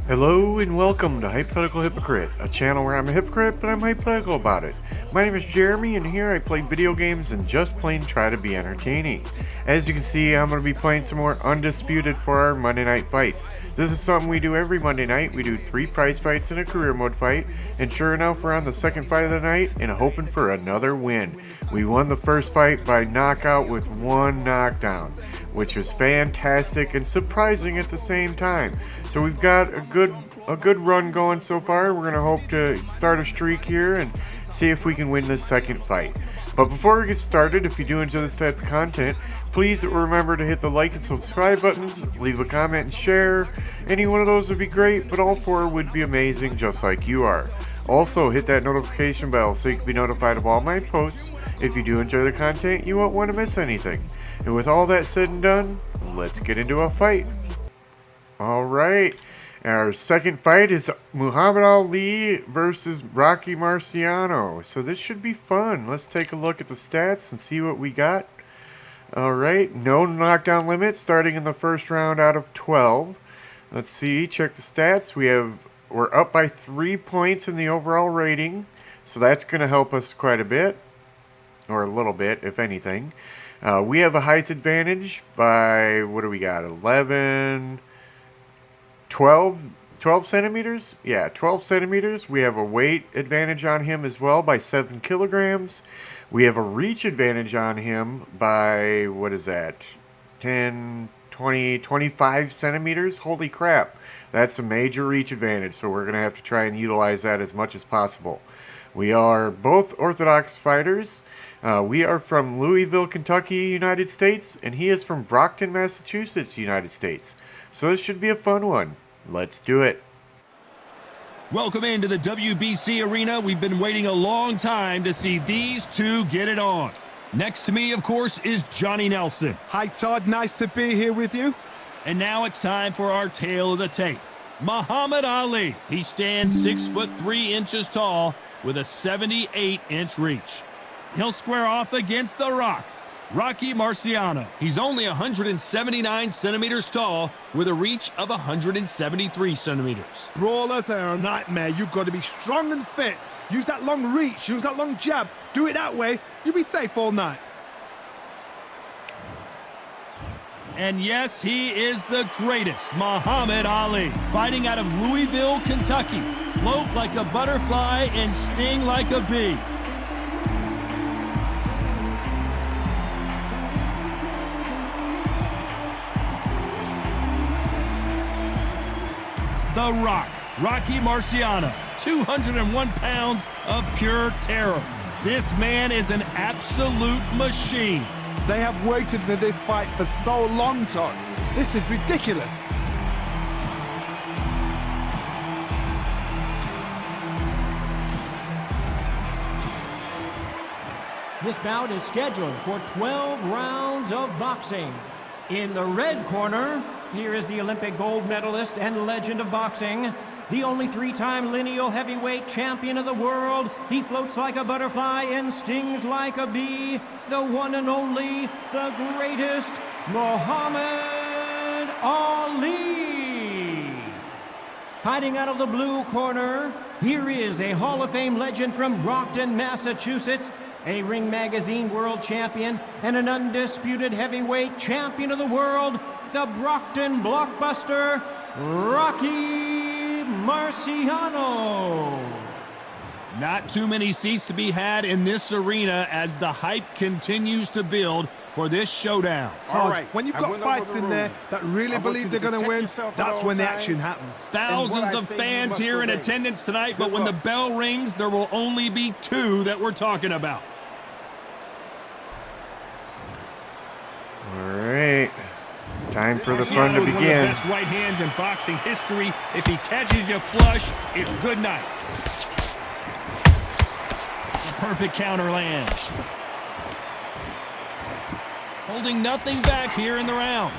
Hello and welcome to Hypothetical Hypocrit, a channel where I'm a hypocrite, but I'm hypothetical about it. My name is Jeremy, and here I play video games and just plain try to be entertaining. As you can see, I'm going to be playing some more Undisputed for our Monday night fights. This is something we do every Monday night. We do 3 prize fights and a career mode fight, and sure enough, we're on the second fight of the night and hoping for another win. We won the first fight by knockout with 1 knockdown, which was fantastic and surprising at the same time. So we've got a good run going so far. We're going to hope to start a streak here and see if we can win this second fight. But before we get started, if you do enjoy this type of content, please remember to hit the like and subscribe buttons, leave a comment and share. Any one of those would be great, but all 4 would be amazing just like you are. Also, hit that notification bell so you can be notified of all my posts. If you do enjoy the content, you won't want to miss anything. And with all that said and done, let's get into a fight. Alright, our second fight is Muhammad Ali versus Rocky Marciano. So this should be fun. Let's take a look at the stats and see what we got. Alright, no knockdown limit starting in the first round out of 12. Let's see, check the stats. We're up by 3 points in the overall rating. So that's going to help us quite a bit. Or a little bit, if anything. We have a height advantage by, what do we got, 12 centimeters? Yeah, 12 centimeters. We have a weight advantage on him as well by 7 kilograms. We have a reach advantage on him by, what is that, 10, 20, 25 centimeters? Holy crap. That's a major reach advantage, so we're going to have to try and utilize that as much as possible. We are both orthodox fighters. We are from Louisville, Kentucky, United States, and he is from Brockton, Massachusetts, United States. So this should be a fun one. Let's do it. Welcome into the WBC arena. We've been waiting a long time to see these two get it on. Next to me, of course, is Johnny Nelson. Hi, Todd. Nice to be here with you. And now it's time for our tale of the tape. Muhammad Ali. He stands 6'3" tall with a 78-inch reach. He'll square off against The Rock, Rocky Marciano. He's only 179 centimeters tall with a reach of 173 centimeters. Brawlers are a nightmare. You've got to be strong and fit. Use that long reach. Use that long jab. Do it that way. You'll be safe all night. And yes, he is the greatest, Muhammad Ali. Fighting out of Louisville, Kentucky. Float like a butterfly and sting like a bee. The Rock, Rocky Marciano, 201 pounds of pure terror. This man is an absolute machine. They have waited for this fight for so long, Todd. This is ridiculous. This bout is scheduled for 12 rounds of boxing. In the red corner, here is the Olympic gold medalist and legend of boxing, the only 3-time lineal heavyweight champion of the world. He floats like a butterfly and stings like a bee. The one and only, the greatest, Muhammad Ali. Fighting out of the blue corner, here is a Hall of Fame legend from Brockton, Massachusetts, a Ring Magazine world champion and an undisputed heavyweight champion of the world, the Brockton blockbuster, Rocky Marciano. Not too many seats to be had in this arena as the hype continues to build for this showdown. Todd, when you've got fights in there that really believe they're going to win, that's when the action happens. Thousands of fans here in attendance tonight, but when the bell rings, there will only be 2 that we're talking about. All right. Time for the fun to One of the begin. best right hands in boxing history. If he catches you flush, it's good night. A perfect counter lands. Holding nothing back here in the round.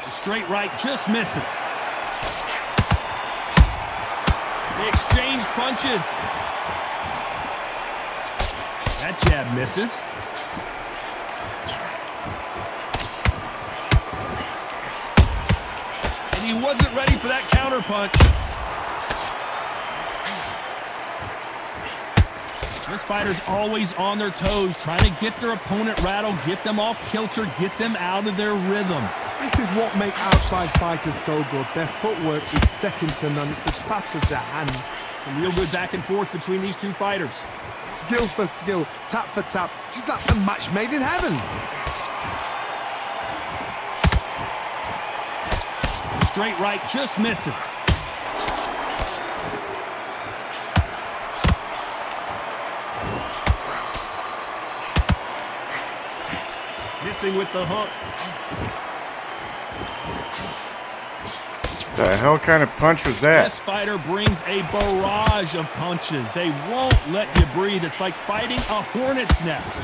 The straight right just misses. They exchange punches. That jab misses. And he wasn't ready for that counter punch. This fighter's always on their toes, trying to get their opponent rattled, get them off kilter, get them out of their rhythm. This is what makes outside fighters so good. Their footwork is second to none. It's as fast as their hands. Some real good back and forth between these two fighters. Skill for skill, tap for tap. Just like a match made in heaven. Straight right just misses. Missing with the hook. The hell kind of punch was that? This fighter brings a barrage of punches. They won't let you breathe. It's like fighting a hornet's nest.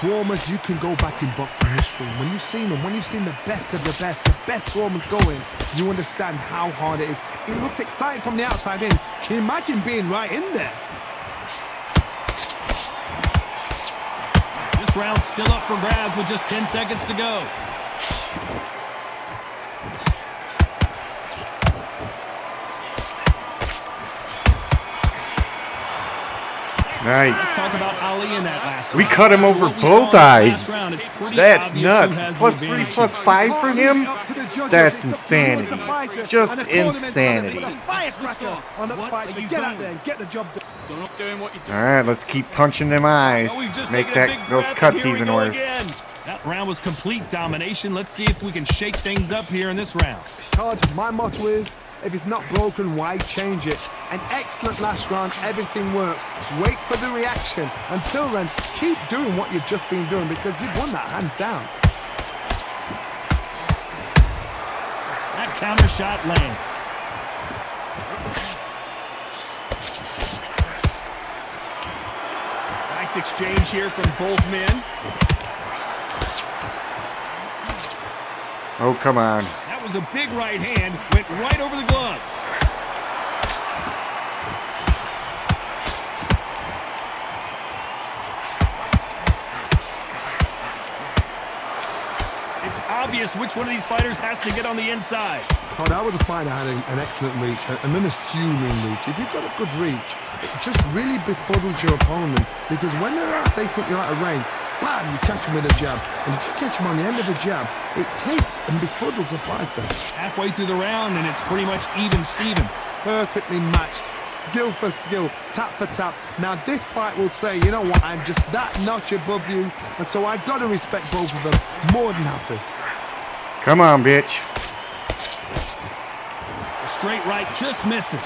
Swarmers, you can go back in boxing history. When you've seen them, when you've seen the best of the best swarmers going, you understand how hard it is. It looks exciting from the outside in. Can you imagine being right in there? This round's still up for grabs with just 10 seconds to go. Nice. Let's talk about Ali in that last We round. cut him over What we both saw in the eyes. last round, it's pretty That's obvious who nuts. has the Plus 3, advantage plus here. 5 for him? Up to the judges. That's It's up to you as insanity. a fighter. Just And the tournament insanity. is a firecracker on that fight to get out there and get the job done. Stop doing what you're doing. Alright, let's keep punching them eyes. Oh, we've just Make taken a that big those breath, cuts and here we even go worse. again. That round was complete domination. Let's see if we can shake things up here in this round. Todd, my motto is, if it's not broken, why change it? An excellent last round, everything works. Wait for the reaction. Until then, keep doing what you've just been doing because you've won that hands down. That counter shot lands. Nice exchange here from both men. Oh, come on. That was a big right hand, went right over the gloves. It's obvious which one of these fighters has to get on the inside. Todd, that was a fight that had an excellent reach, an unassuming reach. If you've got a good reach, it just really befuddles your opponent because when they're out, they think you're out of range. Bam, you catch them with a jab. And if you catch them on the end of a jab, it takes and befuddles the fighter. Halfway through the round, and it's pretty much even Steven. Perfectly matched, skill for skill, tap for tap. Now this fight will say, you know what, I'm just that notch above you, and so I gotta respect both of them. More than happy. Come on, bitch. The straight right just misses.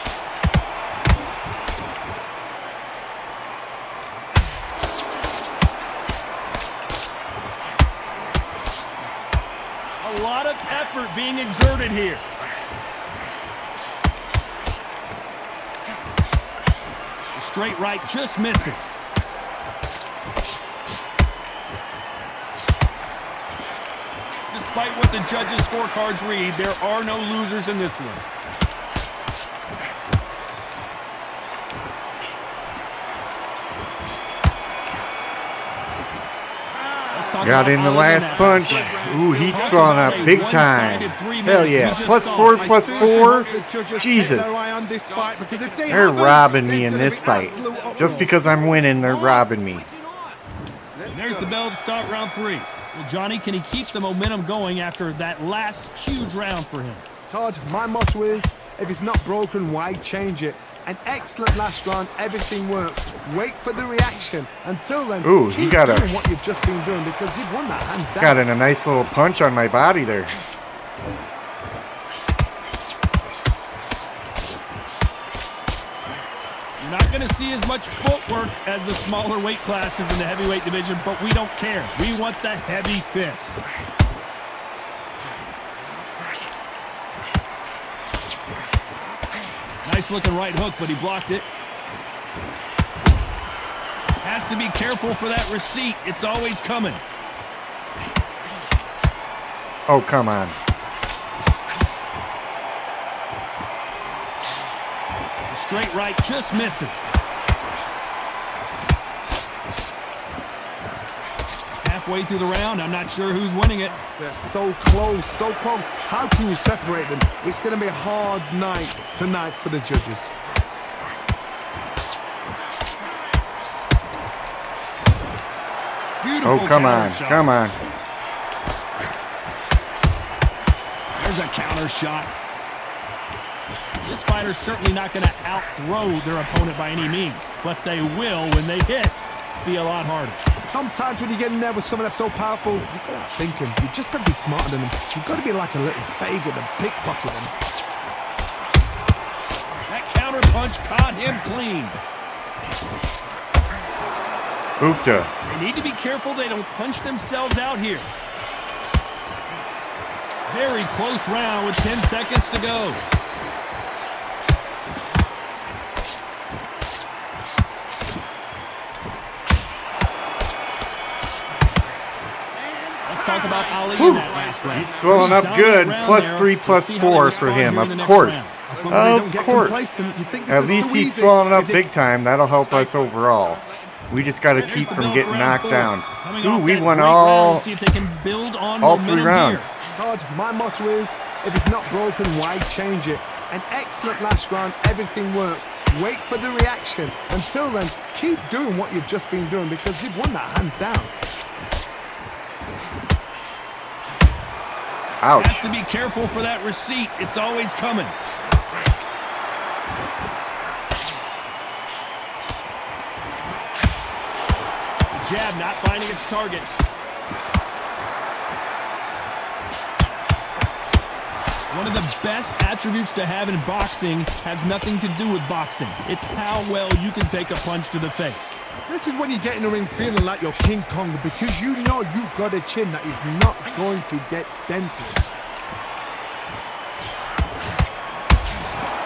A lot of effort being exerted here. The straight right just misses. Despite what the judges' scorecards read, there are no losers in this one. Got in the last punch. Ooh, he's throwing up big time. Hell yeah. Plus 4, plus 4. Jesus. They're robbing me in this fight. Just because I'm winning, they're robbing me. And there's the bell to start round 3. Well, Johnny, can he keep the momentum going after that last huge round for him? Todd, my motto is, if it's not broken, why change it? An excellent last round, everything works. Wait for the reaction. Until then, Ooh, he keep got doing what you've just been doing because you've won that hands down. Got in a nice little punch on my body there. You're not going to see as much footwork as the smaller weight classes in the heavyweight division, but we don't care. We want the heavy fists. Nice looking right hook, but he blocked it. Has to be careful for that receipt. It's always coming. Oh, come on. The straight right just misses. Halfway through the round, I'm not sure who's winning it. They're so close, so close. How can you separate them? It's going to be a hard night tonight for the judges. Beautiful Oh, come on, counter shot. come on. There's a counter shot. This fighter's certainly not going to out-throw their opponent by any means, but they will, when they hit, be a lot harder. Sometimes when you get in there with someone that's so powerful, you've got to think him. You've just got to be smarter than him. You've got to be like a little faggot and pickpocket him. That counter punch caught him clean. Oopta. They need to be careful they don't punch themselves out here. Very close round with 10 seconds to go. Let's talk about Ali in that last round. He's swelling up good. +3, +4 for him, of course. Of course. At least he's swelling up big time. That'll help us overall. We just got to keep from getting knocked down. Ooh, we won all 3 rounds. Todd, my motto is, if it's not broken, why change it? An excellent last round, everything works. Wait for the reaction. Until then, keep doing what you've just been doing because you've won that hands down. Ouch. Has to be careful for that receipt. It's always coming. The jab not finding its target. One of the best attributes to have in boxing has nothing to do with boxing. It's how well you can take a punch to the face. This is when you get in the ring feeling like you're King Kong because you know you've got a chin that is not going to get dented.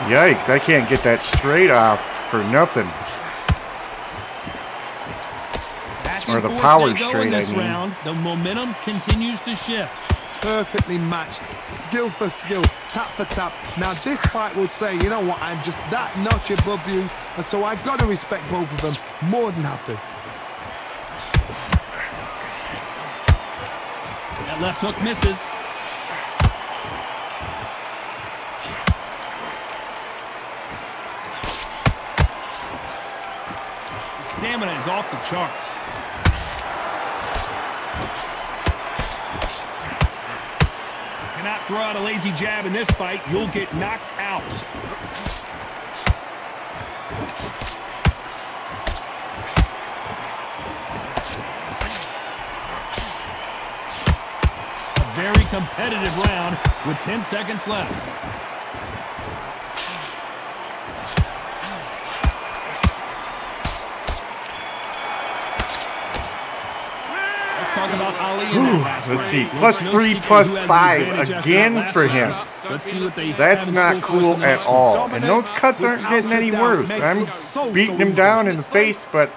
Yikes, I can't get that straight off for nothing. Or the power straight, I mean. Round, the momentum continues to shift. Perfectly matched, skill for skill, tap for tap. Now this fight will say, you know what, I'm just that notch above you, and so I've got to respect both of them. More than happy. That left hook misses. Stamina is off the charts. Cannot throw out a lazy jab in this fight. You'll get knocked out. A very competitive round with 10 seconds left. Talk about Ali in that last Let's see, round. +3, +5 again for him. Let's see what they That's have in not store for us cool in the at next one. all. And those cuts aren't getting any worse. I'm beating him down in the face, but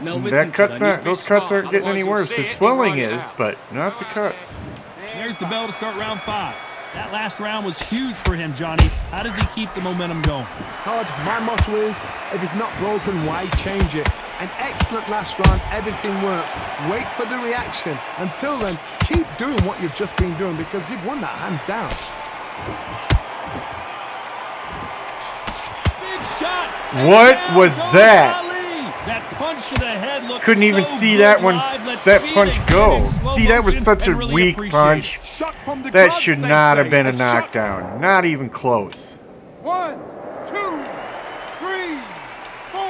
those cuts aren't getting any worse. The swelling is, but not the cuts. There's the bell to start round 5. That last round was huge for him, Johnny. How does he keep the momentum going? Todd, my motto is, if it's not broken, why change it? An excellent last round, everything works. Wait for the reaction. Until then, keep doing what you've just been doing because you've won that hands down. Big shot. What was that? Ali. That punch to the head looked Couldn't even so see good that one, live. Let's that see punch it again go. in slow See, that was motion such a and really weak appreciate punch. it. Shot from the That gods, should they not say. have been a A shot. knockdown. Not even close. 1, 2, 3, 4.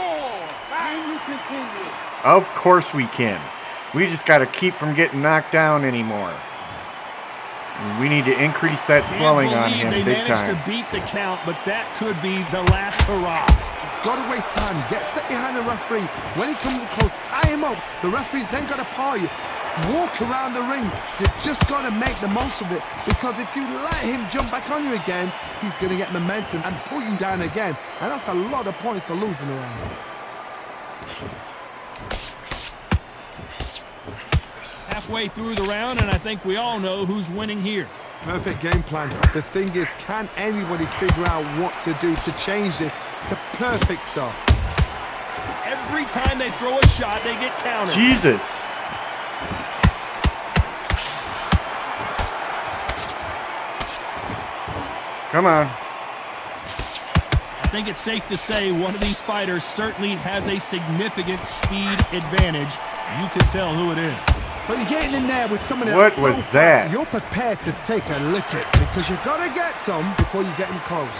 Can you continue? Of course we can. We just got to keep from getting knocked down anymore. And we need to increase that swelling on him They big managed time. to beat the count, but that could be the last hurrah. Got to waste time. Get step behind the referee. When he comes close, tie him up. The referee's then got to paw you. Walk around the ring. You've just got to make the most of it. Because if you let him jump back on you again, he's going to get momentum and pull you down again. And that's a lot of points to lose in a round. Halfway through the round, and I think we all know who's winning here. Perfect game plan. The thing is, can anybody figure out what to do to change this? It's a perfect start. Every time they throw a shot, they get countered. Jesus. Come on. I think it's safe to say one of these fighters certainly has a significant speed advantage. You can tell who it is. So you're getting in there with someone What else. was that? You're prepared to take a licking because you've got to get some before you get in close.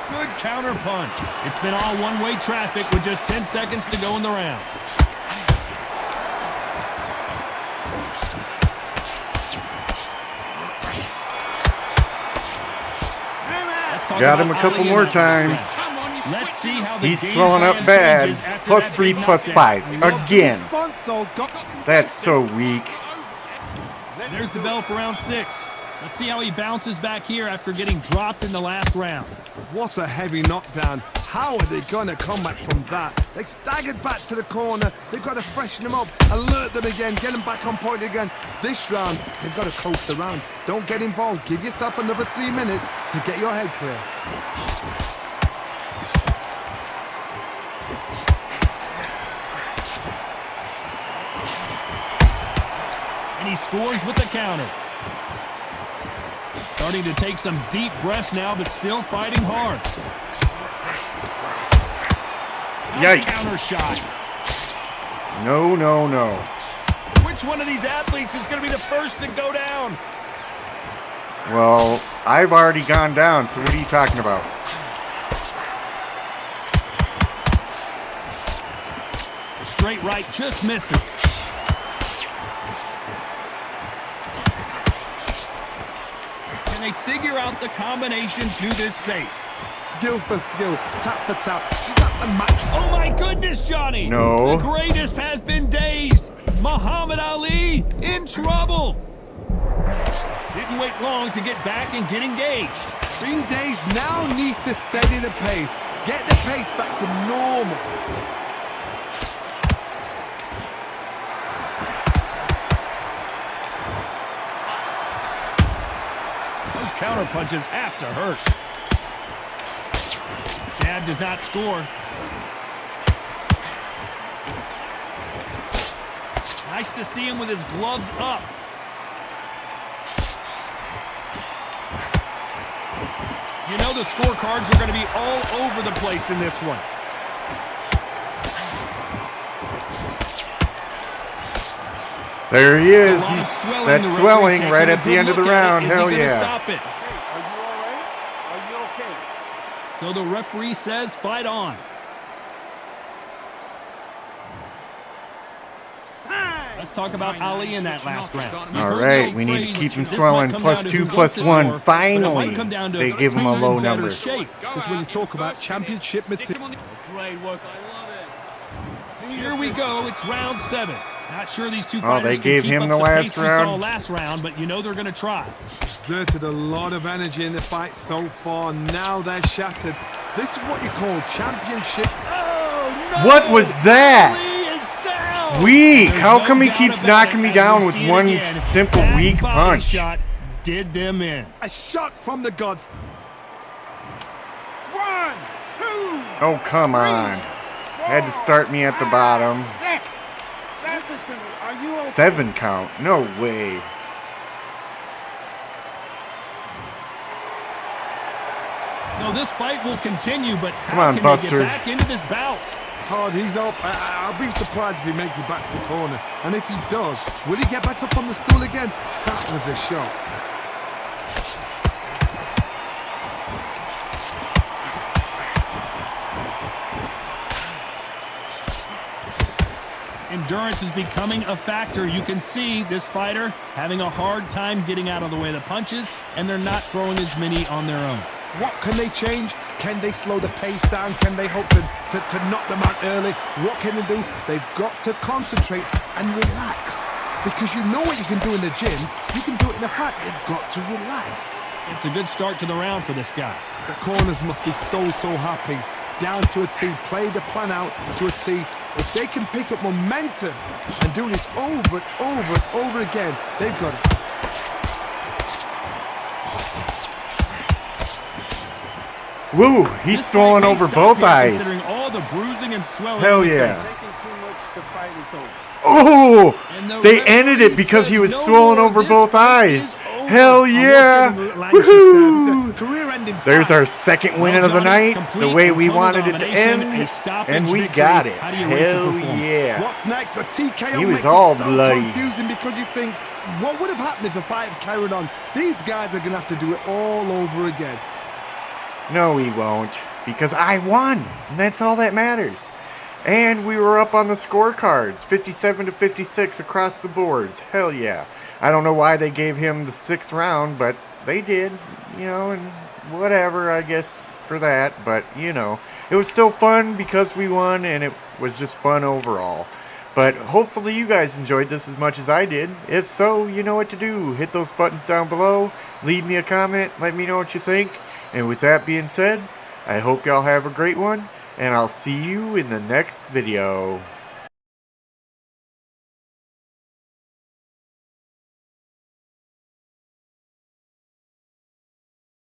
Good counter punch. It's been all one-way traffic with just 10 seconds to go in the round. Got him a couple more times. Let's see how the He's game swelling up plan bad. changes after Plus that 3, big plus knockdown. 5. Again. Response, though, That's so weak. There's the bell for round 6. Let's see how he bounces back here after getting dropped in the last round. What a heavy knockdown. How are they going to come back from that? They staggered back to the corner. They've got to freshen them up, alert them again, get them back on point again. This round, they've got to coast the round. Don't get involved. Give yourself another 3 minutes to get your head clear. And he scores with the counter. Starting to take some deep breaths now, but still fighting hard. Nice Yikes. counter shot. No, no, no. Which one of these athletes is going to be the first to go down? Well, I've already gone down, so what are you talking about? Straight right just misses. Can they figure out the combination to this safe? Skill for skill, tap for tap. She's at the match. Oh my goodness, Johnny! No. The greatest has been dazed. Muhammad Ali in trouble. Didn't wait long to get back and get engaged. Being dazed now needs to steady the pace. Get the pace back to normal. Those counter punches have to hurt. Jab does not score. Nice to see him with his gloves up. You know the scorecards are going to be all over the place in this one. There he is. A lot of He's swelling that's the referee swelling taking right a at the good end of the look at it. round. Is he Hell gonna yeah. Stop it? Are you all right? Are you okay? So the referee says fight on. Let's talk about Ali in that last round. All right, we need to keep him swelling. Plus 2, plus 1. Finally, they give him a low number. This is when you talk about championship material. Great work, I love it. Here we go, it's round 7. Not sure these two Oh, fighters they gave can keep him up the the last pace we saw round? last round, but you know they're going to try. Exerted a lot of energy in the fight so far. Now they're shattered. This is what you call championship. Oh, no! What was that? Ali is down! Weak. There's How no come he doubt keeps about knocking it me as down we with see it one again. simple That weak body punch? shot did them in. A shot from the gods. 1, 2, Oh, come on. Had to start me at the bottom. 6. Listen to me. Are you okay? 7 count. No way. So this fight will continue, but Come how on, can Buster. they get back into this bout? Hard, he's up. I'll be surprised if he makes it back to the corner. And if he does, will he get back up on the stool again? That was a shot. Endurance is becoming a factor. You can see this fighter having a hard time getting out of the way of the punches, and they're not throwing as many on their own. What can they change? Can they slow the pace down? Can they hope to knock them out early? What can they do? They've got to concentrate and relax. Because you know what you can do in the gym, you can do it in the fight. They've got to relax. It's a good start to the round for this guy. The corners must be so happy. Down to a T, play the plan out to a T. If they can pick up momentum and do this over and over and over again, they've got it. Woo, he's This swollen fight may over stop both here eyes. Considering all the bruising and swelling Hell in the yeah. face. Taking too much, the fight is over. Oh! And the They ended it referee because he says was no swollen more. over This both fight eyes. is over. Hell yeah! Woohoo! Career-ending There's fight. our second win Well, of the Johnny, night, complete the way and we total wanted it to domination, end, a stoppage and we victory. got it. How do you rate the Hell performance? yeah. What's next? A TKO He was makes all it so bloody. confusing because you think, what would have happened if the fight had carried on? These guys are going to have to do it all over again. No, he won't, because I won, and that's all that matters. And we were up on the scorecards, 57 to 56 across the boards. Hell yeah. I don't know why they gave him the 6th round, but they did, you know, and whatever, I guess, for that. But, you know, it was still fun because we won, and it was just fun overall. But hopefully you guys enjoyed this as much as I did. If so, you know what to do. Hit those buttons down below, leave me a comment, let me know what you think. And with that being said, I hope y'all have a great one, and I'll see you in the next video.